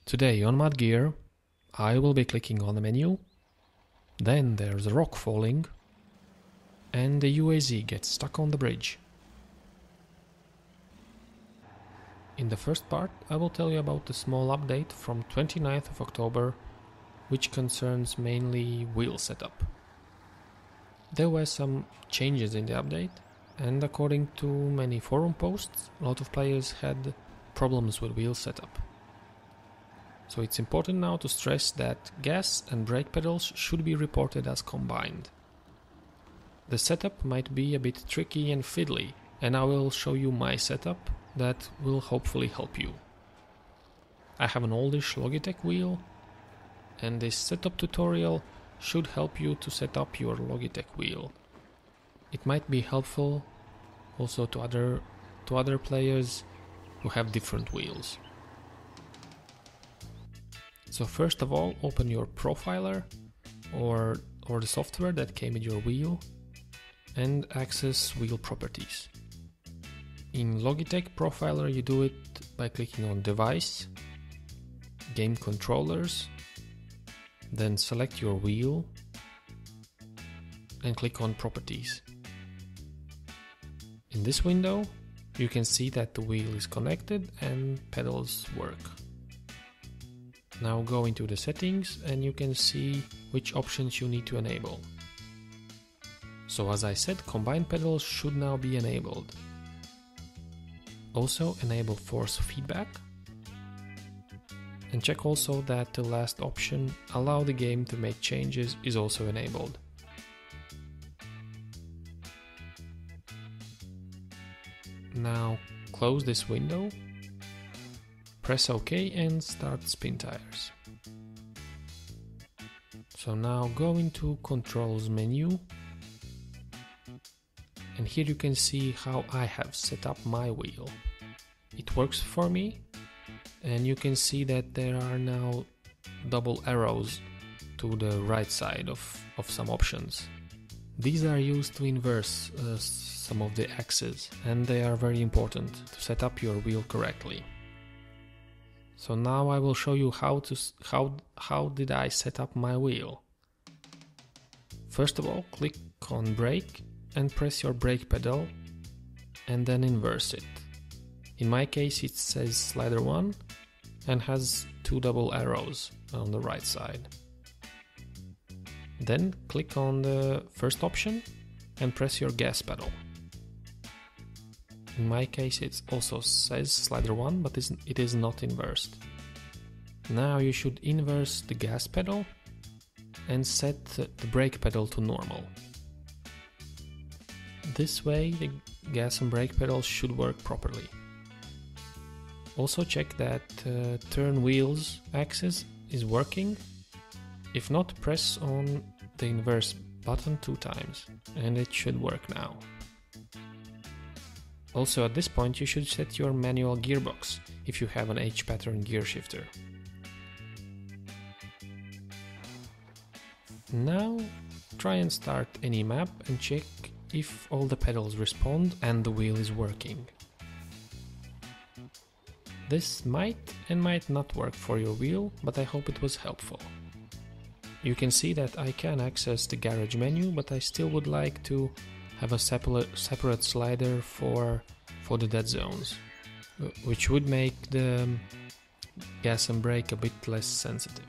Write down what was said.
Today on Mud Gear, I will be clicking on the menu, then there's a rock falling, and the UAZ gets stuck on the bridge. In the first part, I will tell you about the small update from 29th of October, which concerns mainly wheel setup. There were some changes in the update, and according to many forum posts, a lot of players had problems with wheel setup. So it's important now to stress that gas and brake pedals should be reported as combined. The setup might be a bit tricky and fiddly, and I will show you my setup that will hopefully help you. I have an oldish Logitech wheel, and this setup tutorial should help you to set up your Logitech wheel. It might be helpful also to other players who have different wheels. So first of all, open your profiler or the software that came with your wheel and access wheel properties. In Logitech Profiler you do it by clicking on Device, Game Controllers, then select your wheel and click on Properties. In this window you can see that the wheel is connected and pedals work. Now go into the settings and you can see which options you need to enable. So as I said, combined pedals should now be enabled. Also enable force feedback and check also that the last option, allow the game to make changes, is also enabled. Now close this window, press OK and start Spintires. So now go into Controls menu, and here you can see how I have set up my wheel. It works for me, and you can see that there are now double arrows to the right side of some options. These are used to inverse some of the axes, and they are very important to set up your wheel correctly. So now I will show you how did I set up my wheel. First of all, click on brake and press your brake pedal and then inverse it. In my case it says slider 1 and has two double arrows on the right side. Then click on the first option and press your gas pedal. In my case it also says slider 1, but it is not inversed. Now you should inverse the gas pedal and set the brake pedal to normal. This way the gas and brake pedals should work properly. Also check that turn wheels axis is working. If not, press on the inverse button 2 times and it should work now. Also at this point you should set your manual gearbox if you have an H-pattern gear shifter. Now try and start any map and check if all the pedals respond and the wheel is working. This might and might not work for your wheel, but I hope it was helpful. You can see that I can access the garage menu, but I still would like to have a separate slider for the dead zones, which would make the gas and brake a bit less sensitive.